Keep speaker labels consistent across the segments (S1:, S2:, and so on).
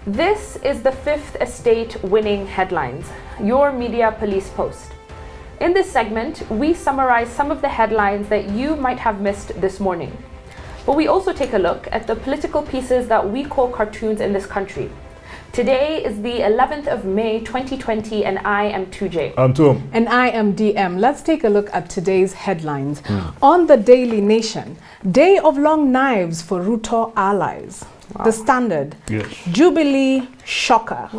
S1: This is the Fifth Estate winning headlines, your media police post. In this segment, we summarize some of the headlines that you might have missed this morning. But we also take a look at the political pieces that we call cartoons in this country. Today is the 11th of May 2020 and I am 2J.
S2: I'm Tom.
S3: And I am DM. Let's take a look at today's headlines. On the Daily Nation, Day of Long Knives for Ruto allies. Wow. The Standard,
S2: Yes.
S3: Jubilee shocker.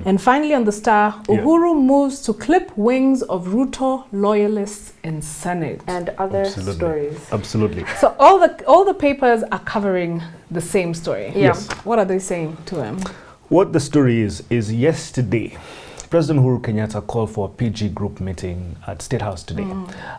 S3: And finally on the Star, Uhuru moves to clip wings of Ruto loyalists in Senate.
S1: And other stories.
S2: Absolutely.
S3: So all the papers are covering the same story.
S1: Yeah.
S2: Yes.
S3: What are they saying to him?
S2: What the story is yesterday, President Uhuru Kenyatta called for a PG group meeting at State House today.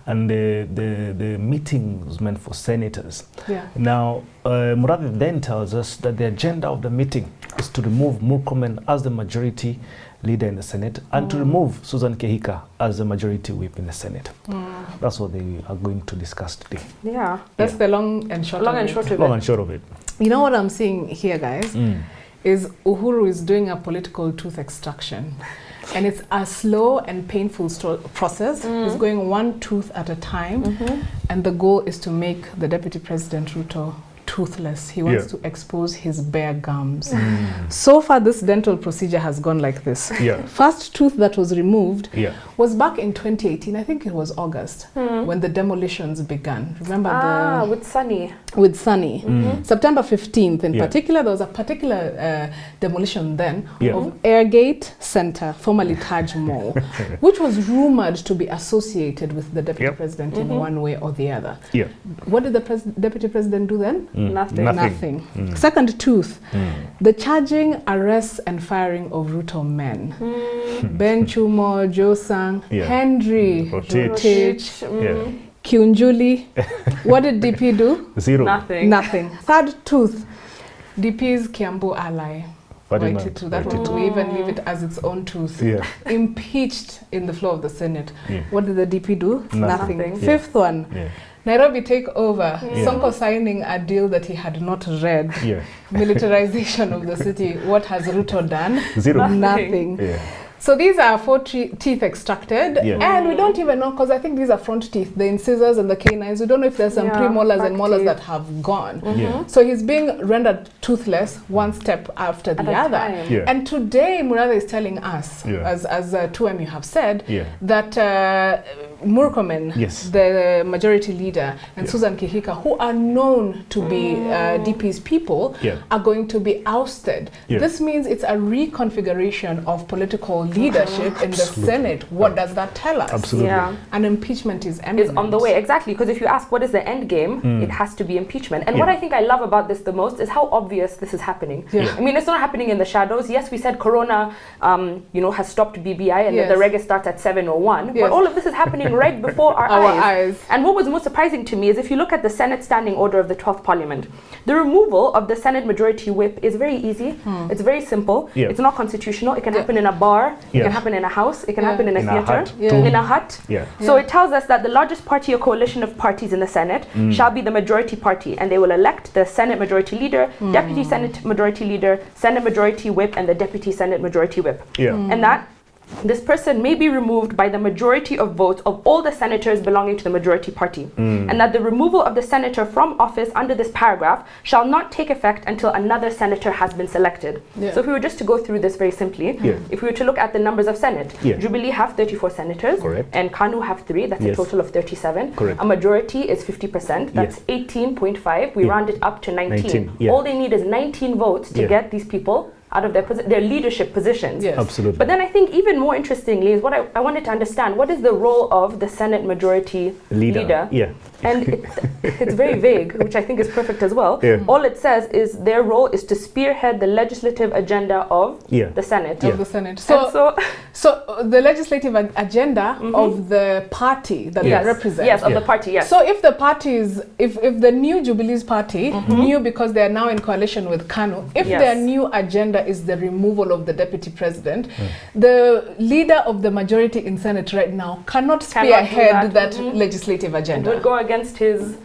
S2: And the meeting was meant for senators.
S3: Yeah.
S2: Now, Murathe then tells us that the agenda of the meeting is to remove Murkomen as the majority leader in the Senate and to remove Susan Kehika as the majority whip in the Senate. That's what they are going to discuss today.
S1: Yeah.
S3: That's the long and short
S1: Long
S3: of
S1: and
S3: it.
S1: short of
S2: Long
S1: it.
S2: and short of it.
S3: You know what I'm seeing here, guys? Is Uhuru is doing a political tooth extraction. And it's a slow and painful process. He's going one tooth at a time. And the goal is to make the Deputy President Ruto toothless. He wants to expose his bare gums. So far, this dental procedure has gone like this. First tooth that was removed was back in 2018. I think it was August when the demolitions began. Remember
S1: with Sunny.
S3: With Sunny. September 15th in particular, there was a particular demolition then of Airgate Center, formerly Taj Mall, which was rumored to be associated with the Deputy President in one way or the other. What did the Deputy President do then? Nothing. Second tooth, the charging, arrests and firing of Ruto men. Ben Chumo, Joe Sang, Henry Rotich, Kiunjuli. What did DP do?
S2: Zero.
S1: Nothing.
S3: Third tooth, DP's Kiambu ally. That one, we even leave it as its own tooth. Impeached in the floor of the Senate. What did the DP do? Nothing. Fifth one, Nairobi takeover. Sonko signing a deal that he had not read. Militarization of the city. What has Ruto done?
S2: Zero.
S3: Nothing. So these are 4 teeth extracted, and we don't even know, because I think these are front teeth, the incisors and the canines. We don't know if there's some premolars and molars that have gone. So he's being rendered toothless one step after the other. And today, Murathe is telling us, as 2M you have said, that Murkomen, the majority leader, and Susan Kehika, who are known to be DP's people, are going to be ousted. This means it's a reconfiguration of political leadership in the Senate. What does that tell us?
S2: Absolutely.
S3: An impeachment is imminent.
S1: Is on the way, exactly, because if you ask what is the end game, it has to be impeachment. And what I think I love about this the most is how obvious this is happening. I mean, it's not happening in the shadows. Yes, we said Corona, has stopped BBI and that the reggae starts at 7:01. But all of this is happening right before our eyes. And what was most surprising to me is if you look at the Senate Standing Order of the 12th Parliament, the removal of the Senate Majority Whip is very easy. It's very simple. It's not constitutional. It can happen in a bar. It can happen in a house. It can happen in a theater. In a hut. So it tells us that the largest party or coalition of parties in the Senate shall be the majority party, and they will elect the Senate Majority Leader, Deputy Senate Majority Leader, Senate Majority Whip, and the Deputy Senate Majority Whip. And that this person may be removed by the majority of votes of all the senators belonging to the majority party. And that the removal of the senator from office under this paragraph shall not take effect until another senator has been selected. So if we were just to go through this very simply, if we were to look at the numbers of Senate, Jubilee have 34 senators, and KANU have 3, that's a total of 37. A majority is 50%, that's 18.5, we round it up to 19. All they need is 19 votes to get these people out of their leadership positions.
S2: Absolutely.
S1: But then I think even more interestingly is what I wanted to understand, what is the role of the Senate Majority Leader? And it's very vague, which I think is perfect as well. All it says is their role is to spearhead the legislative agenda of the Senate.
S3: Of the Senate. So the legislative agenda of the party that they represent.
S1: Yes, of the party,
S3: So if the parties, if the new Jubilee's party, new because they are now in coalition with KANU, if their new agenda is the removal of the deputy president, the leader of the majority in Senate right now cannot spearhead that legislative agenda.
S1: It would go against his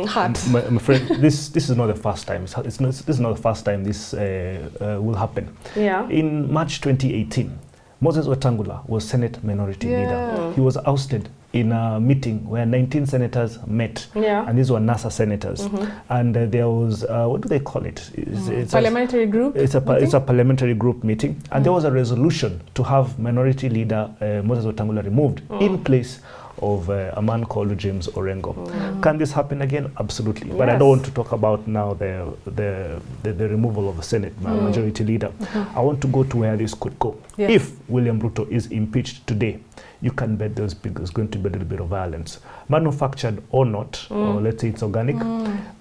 S3: heart.
S2: My friend, this is not the first time. This is not the first time this will happen.
S1: Yeah.
S2: In March 2018, Moses Wetangula was Senate Minority Leader. He was ousted in a meeting where 19 senators met, and these were NASA senators. And there was, what do they call it? It's
S3: parliamentary group?
S2: It's a parliamentary group meeting. And there was a resolution to have Minority Leader Moses Wetangula removed in place of a man called James Orengo. Can this happen again? Absolutely. But I don't want to talk about now the removal of the Senate Majority Leader. I want to go to where this could go. If William Ruto is impeached today, you can bet there's going to be a little bit of violence. Manufactured or not, or let's say it's organic,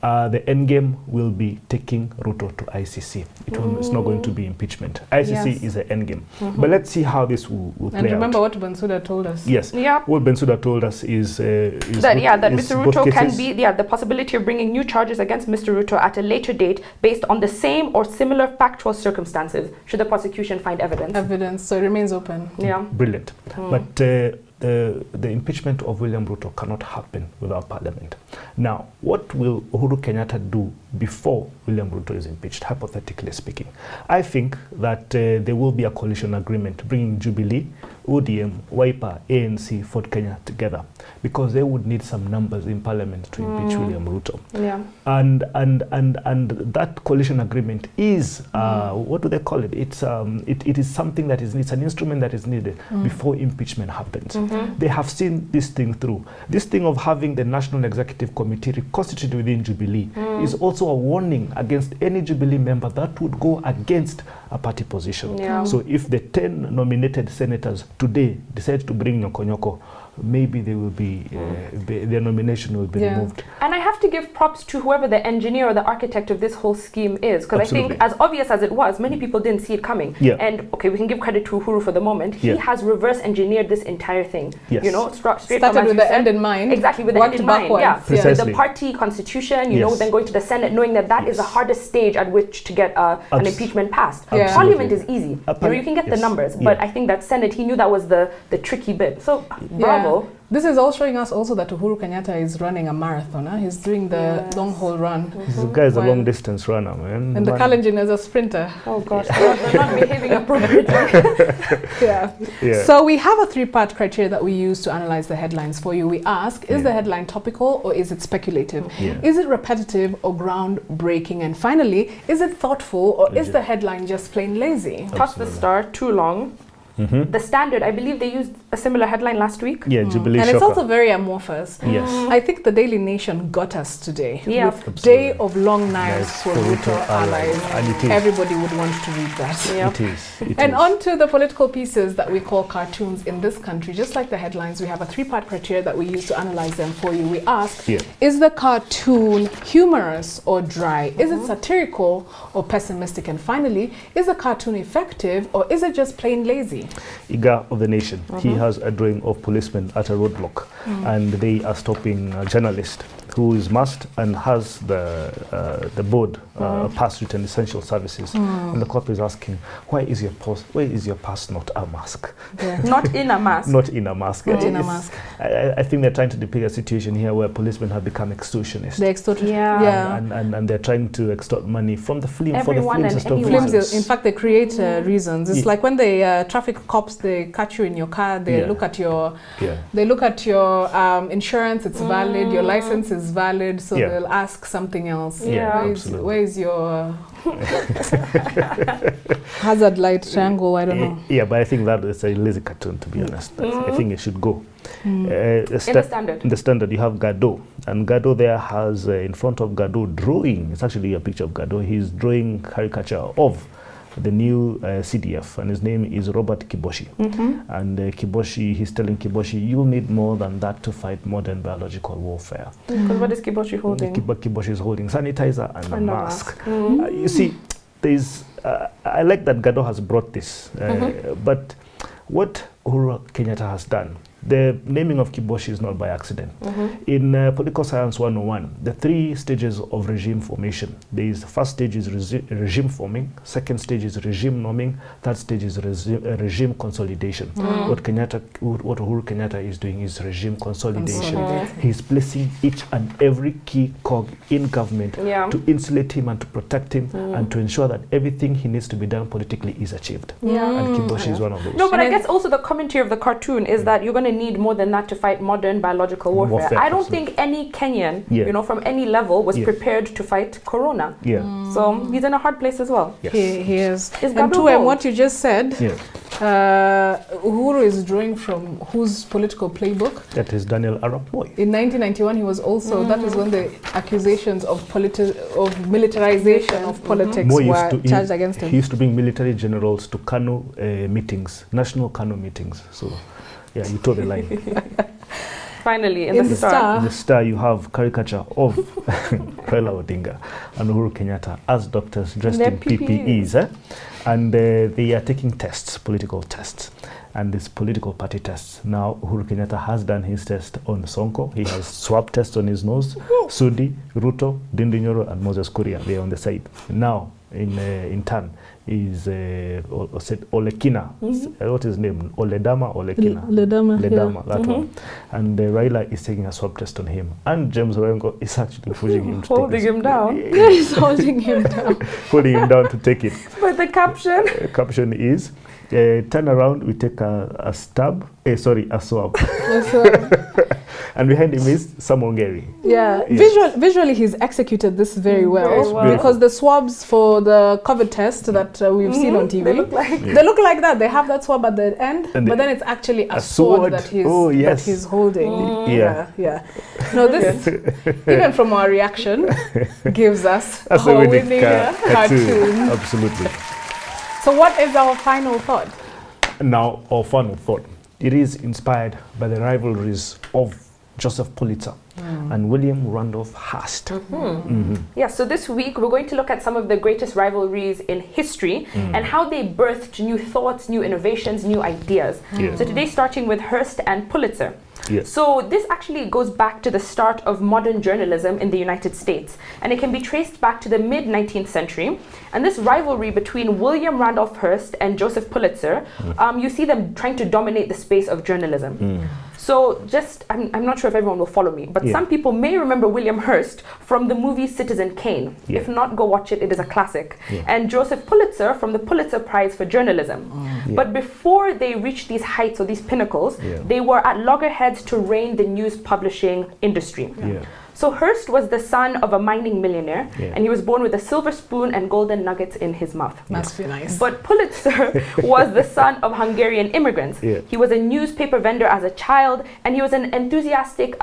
S2: the end game will be taking Ruto to ICC. It's not going to be impeachment. ICC is the end game. But let's see how this will play out.
S3: And remember what Bensouda told us.
S2: Yes. What Bensouda told us is
S1: that Mr. Ruto can be, the possibility of bringing new charges against Mr. Ruto at a later date based on the same or similar factual circumstances, should the prosecution find evidence.
S3: So it remains open.
S2: Yeah. Brilliant. But the impeachment of William Ruto cannot happen without Parliament. Now, what will Uhuru Kenyatta do before William Ruto is impeached, hypothetically speaking? I think that there will be a coalition agreement bringing Jubilee, ODM, Wiper, ANC, Ford Kenya together, because they would need some numbers in Parliament to impeach William Ruto.
S1: Yeah.
S2: And that coalition agreement is what do they call it? It is something that it's an instrument that is needed before impeachment happens. They have seen this thing through. This thing of having the National Executive Committee reconstituted within Jubilee is also a warning against any Jubilee member that would go against a party position.
S1: Yeah.
S2: So if the 10 nominated senators today decide to bring Nyoko, maybe they will be their nomination will be removed.
S1: And I have to give props to whoever the engineer or the architect of this whole scheme is, because I think, as obvious as it was, many people didn't see it coming. And okay, we can give credit to Uhuru for the moment. He has reverse engineered this entire thing. You know, straight
S3: started with the end in mind.
S1: Exactly, with the end in mind. With the party constitution, you know, then going to the Senate, knowing that that is the hardest stage at which to get an impeachment passed. Parliament is easy. You know, you can get the numbers, but I think that Senate, he knew that was the tricky bit. So bravo.
S3: This is all showing us also that Uhuru Kenyatta is running a marathon. He's doing the long haul run.
S2: This guy is a long distance runner, man.
S3: And the Kalenjin is a sprinter.
S1: Oh gosh, they're not behaving appropriately.
S3: So we have a 3-part criteria that we use to analyze the headlines for you. We ask, is the headline topical or is it speculative? Is it repetitive or groundbreaking? And finally, is it thoughtful or is the headline just plain lazy?
S1: Toss the Star, too long. The Standard, I believe they used a similar headline last week.
S2: Jubilee
S3: and
S2: shocker.
S3: it's also very amorphous. I think the Daily Nation got us today with Day of Long Knives for Ruto allies.
S2: And
S3: everybody would want to read that.
S2: It is.
S3: And on to the political pieces that we call cartoons in this country. Just like the headlines, we have a 3-part criteria that we use to analyze them for you. We ask, is the cartoon humorous or dry? Is it satirical or pessimistic? And finally, is the cartoon effective or is it just plain lazy?
S2: Iga of the Nation, he has a drawing of policemen at a roadblock and they are stopping a journalist who is masked and has the board pass written essential services. And the cop is asking, why is your pass not a mask?
S1: Not in a mask.
S2: Not in a mask.
S3: Not in a mask.
S2: I think they're trying to depict a situation here where policemen have become extortionists.
S3: They extort.
S2: And they're trying to extort money from the film.
S1: Everyone
S2: for the
S1: and
S2: films.
S3: In fact, they create reasons. It's like when the traffic cops, they catch you in your car, they look at your insurance, it's valid, your license is valid, so they'll ask something else. Where is your hazard light triangle? I don't know.
S2: But I think that is a lazy cartoon, to be honest. I think it should go.
S1: In the Standard.
S2: In the Standard, you have Gado, and Gado there has in front of Gado drawing. It's actually a picture of Gado. He's drawing caricature of the new CDF, and his name is Robert Kiboshi. And Kiboshi, he's telling Kiboshi, you'll need more than that to fight modern biological warfare.
S1: Because what is Kiboshi holding?
S2: Kiboshi is holding sanitizer and a mask. You see, there's I like that Gado has brought this, but what Uhuru Kenyatta has done. The naming of Kiboshi is not by accident. In Political Science 101, the 3 stages of regime formation. The first stage is regime forming, second stage is regime norming, third stage is regime consolidation. What Uhuru Kenyatta is doing is regime consolidation. He's placing each and every key cog in government to insulate him and to protect him and to ensure that everything he needs to be done politically is achieved. And Kiboshi is one of those.
S1: No, but I guess also the commentary of the cartoon is that you're going to need more than that to fight modern biological warfare. I don't think any Kenyan, you know, from any level was prepared to fight corona. So he's in a hard place as well.
S3: He is. And to what you just said, Uhuru is drawing from whose political playbook?
S2: That is Daniel Arap Moi.
S3: In 1991, he was also, that is when the accusations of militarization of politics were charged against him.
S2: He used to bring military generals to Kano meetings, national Kano meetings. So, yeah, you told the line.
S1: Finally, in the Star.
S2: In the Star, you have caricature of Raila Odinga and Uhuru Kenyatta as doctors dressed in PPEs. And they are taking tests, political tests. And these political party tests. Now, Uhuru Kenyatta has done his test on Sonko. He has swab tests on his nose. Sudi, Ruto, Ndindi Nyoro, and Moses Kuria. They are on the side. Now, in turn, is Olekina. What is his name? Oledama, Olekina.
S3: Ledama,
S2: that one. And Raila is taking a swab test on him. And James Orengo is actually pushing him to
S1: holding him down.
S3: Yeah, he's holding him down.
S2: Holding him down to take it.
S1: But the caption?
S2: Caption is, turn around, we take a swab. And behind him is Samongeri.
S3: Yeah, visually he's executed this very well. Because the swabs for the COVID test that we've seen on TV, they look like that. They have that swab at the end, but then it's actually a sword that he's holding. No, this even from our reaction gives us a winning cartoon.
S2: Absolutely.
S3: So what is our final thought?
S2: Now, our final thought. It is inspired by the rivalries of Joseph Pulitzer and William Randolph Hearst.
S1: Yeah, so this week we're going to look at some of the greatest rivalries in history and how they birthed new thoughts, new innovations, new ideas. So today starting with Hearst and Pulitzer. So this actually goes back to the start of modern journalism in the United States, and it can be traced back to the mid-19th century. And this rivalry between William Randolph Hearst and Joseph Pulitzer, you see them trying to dominate the space of journalism. So just, I'm not sure if everyone will follow me, but some people may remember William Hearst from the movie Citizen Kane. If not, go watch it, it is a classic. And Joseph Pulitzer from the Pulitzer Prize for Journalism. But before they reached these heights or these pinnacles, they were at loggerheads to reign the news publishing industry. So Hearst was the son of a mining millionaire, and he was born with a silver spoon and golden nuggets in his mouth.
S3: Must be nice.
S1: But Pulitzer was the son of Hungarian immigrants. He was a newspaper vendor as a child, and he was an enthusiastic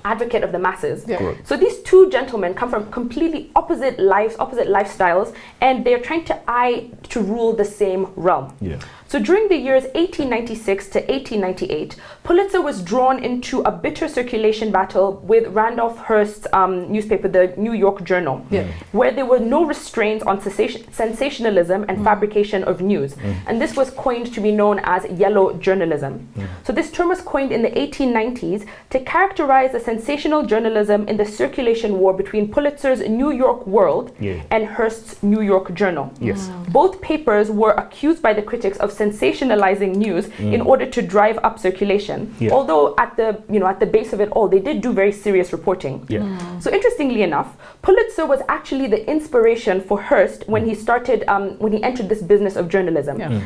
S1: advocate of the masses. So these two gentlemen come from completely opposite lives, opposite lifestyles, and they're trying to rule the same realm. So during the years 1896 to 1898, Pulitzer was drawn into a bitter circulation battle with Randolph Hearst's newspaper, the New York Journal, where there were no restraints on sensationalism and fabrication of news. And this was coined to be known as yellow journalism. So this term was coined in the 1890s to characterize the sensational journalism in the circulation war between Pulitzer's New York World and Hearst's New York Journal. Both papers were accused by the critics of sensationalizing news in order to drive up circulation. Although at the base of it all, they did do very serious reporting. So interestingly enough, Pulitzer was actually the inspiration for Hearst when he started, when he entered this business of journalism.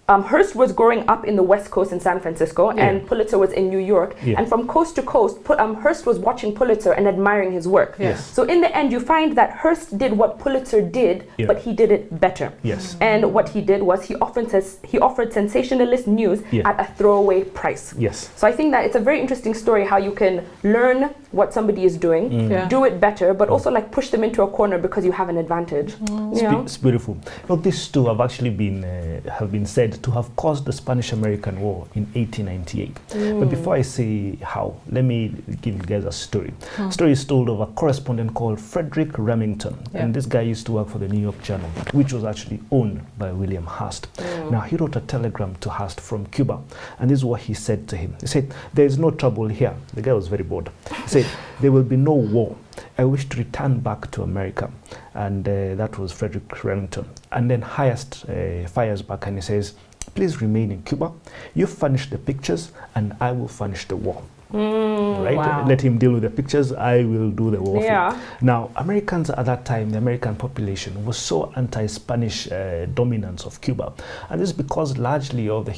S1: Hearst was growing up in the West Coast in San Francisco, and Pulitzer was in New York. And from coast to coast, Hearst was watching Pulitzer and admiring his work. So in the end, you find that Hearst did what Pulitzer did, but he did it better. And what he did was he offered sensationalist news at a throwaway price. So I think that it's a very interesting story how you can learn what somebody is doing, do it better, but also like push them into a corner because you have an advantage.
S2: It's beautiful. Look, these two have actually been said to have caused the Spanish-American War in 1898. But before I say how, let me give you guys a story. The story is told of a correspondent called Frederick Remington, and this guy used to work for the New York Journal, which was actually owned by William Hearst. Now, he wrote a telegram to Hearst from Cuba, and this is what he said to him. He said, "There is no trouble here." The guy was very bored. He said, "There will be no war. I wish to return back to America." And that was Frederick Remington. And then Hearst fires back and he says, "Please remain in Cuba. You furnish the pictures and I will furnish the war." Right?
S3: Wow.
S2: Let him deal with the pictures, I will do the warfare. Now, Americans at that time, the American population was so anti-Spanish dominance of Cuba, and this is because largely of the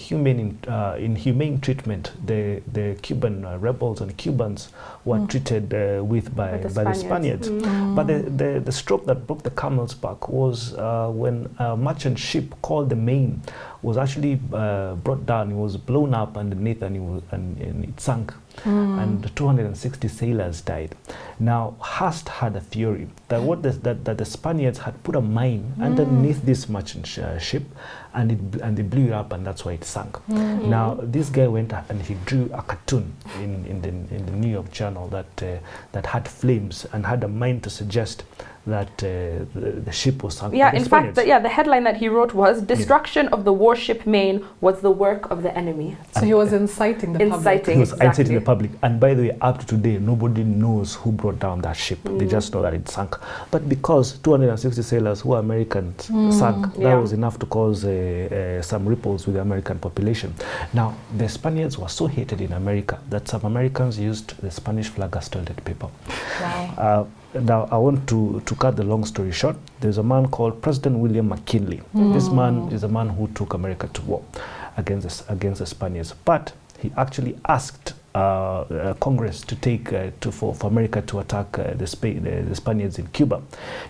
S2: inhumane treatment the Cuban rebels and Cubans were treated with by the Spaniards. But the stroke that broke the camel's back was when a merchant ship called the Maine was actually brought down. It was blown up underneath and it sank. And 260 sailors died. Now, Hearst had a theory that that the Spaniards had put a mine underneath this merchant ship, and they blew it up, and that's why it sank. Now, this guy went and he drew a cartoon in the New York Journal that had flames and had a mine to suggest that the ship was sunk.
S1: Yeah, in fact, the headline that he wrote was "Destruction of the warship Maine was the work of the enemy."
S3: So he was inciting the public.
S2: He was inciting the public. And by the way, up to today, nobody knows who brought down that ship. They just know that it sank. But because 260 sailors who are Americans sank, that was enough to cause some ripples with the American population. Now, the Spaniards were so hated in America that some Americans used the Spanish flag as toilet paper.
S3: Wow.
S2: Now, I want to cut the long story short. There's a man called President William McKinley. This man is a man who took America to war against the Spaniards. But he actually asked Congress to take for America to attack the Spaniards in Cuba.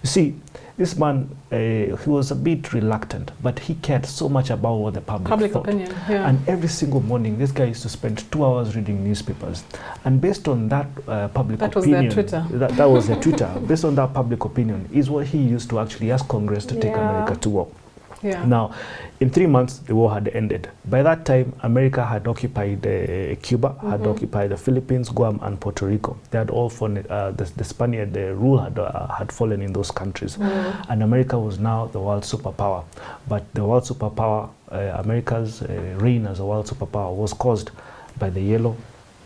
S2: You see, this man, he was a bit reluctant, but he cared so much about what the public thought.
S3: Opinion.
S2: And every single morning, this guy used to spend 2 hours reading newspapers. And based on that public opinion,
S3: was their Twitter.
S2: That was their Twitter. Based on that public opinion, is what he used to actually ask Congress to take America to war. Now, in 3 months, the war had ended. By that time, America had occupied Cuba, had occupied the Philippines, Guam, and Puerto Rico. They had all fallen, the Spaniard rule had fallen in those countries. And America was now the world superpower. But the world superpower, America's reign as a world superpower, was caused by the yellow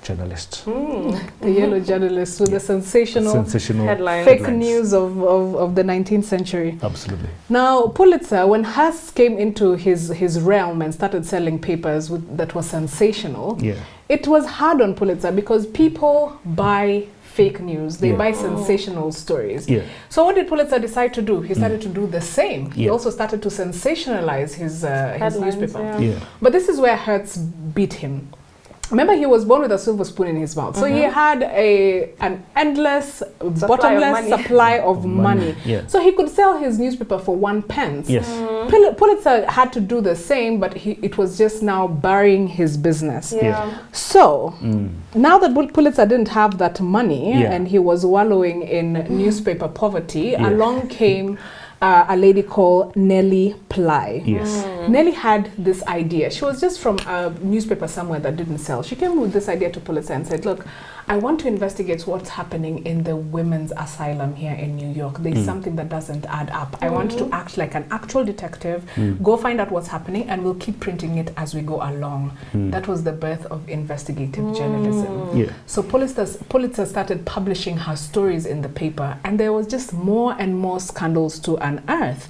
S2: journalists.
S3: The yellow journalists with the sensational
S1: headlines.
S3: Fake news of the 19th century.
S2: Absolutely.
S3: Now, Pulitzer, when Hearst came into his realm and started selling papers that were sensational, it was hard on Pulitzer because people buy fake news. They buy sensational stories. So what did Pulitzer decide to do? He started to do the same. He also started to sensationalize his newspaper. But this is where Hearst beat him. Remember, he was born with a silver spoon in his mouth. So he had an endless, bottomless supply of money. So he could sell his newspaper for 1 pence. Pulitzer had to do the same, but it was just now burying his business. So now that Pulitzer didn't have that money and he was wallowing in newspaper poverty, along came a lady called Nellie Ply. Nellie had this idea. She was just from a newspaper somewhere that didn't sell. She came with this idea to Pulitzer and said, "Look, I want to investigate what's happening in the women's asylum here in New York. There's something that doesn't add up. I want to act like an actual detective, go find out what's happening, and we'll keep printing it as we go along." That was the birth of investigative journalism. So Pulitzer started publishing her stories in the paper, and there was just more and more scandals to unearth.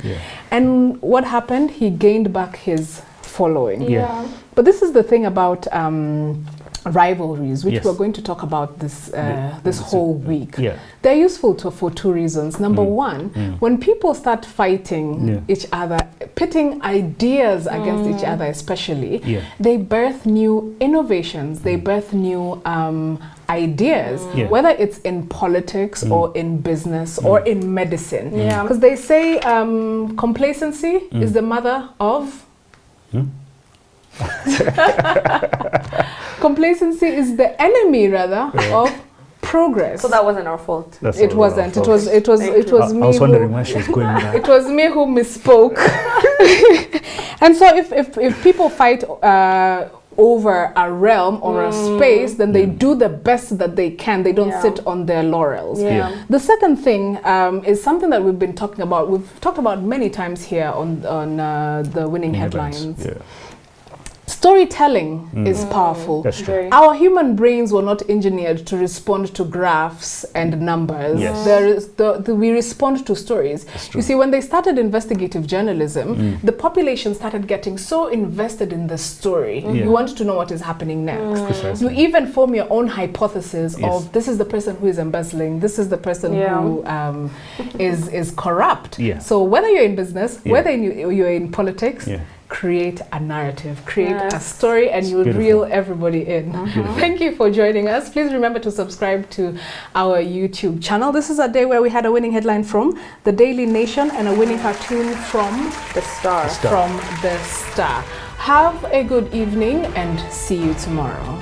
S3: And what happened? He gained back his following. But this is the thing about rivalries, which we're going to talk about this whole week. They're useful for two reasons. Number one, when people start fighting each other, pitting ideas against each other especially, they birth new innovations, they birth new ideas, whether it's in politics or in business or in medicine. Because they say complacency is the mother of... Complacency is the enemy, rather, of progress.
S1: So that wasn't our fault.
S3: It wasn't. It was me.
S2: I was wondering why she was going there.
S3: It was me who misspoke. And so if people fight over a realm or a space, then they do the best that they can. They don't sit on their laurels. The second thing is something that we've been talking about. We've talked about many times here on the Winning Headlines. Storytelling is powerful.
S2: That's true.
S3: Our human brains were not engineered to respond to graphs and numbers.
S2: Yes.
S3: We respond to stories. You see, when they started investigative journalism, the population started getting so invested in the story. You want to know what is happening next. You even form your own hypothesis of this is the person who is embezzling, this is the person who is corrupt. So whether you're in business, whether you're in politics, create a narrative, create a story, and you'll reel everybody in. Thank you for joining us. Please remember to subscribe to our YouTube channel. This is a day where we had a winning headline from the Daily Nation and a winning cartoon from
S1: The Star.
S3: Have a good evening and see you tomorrow.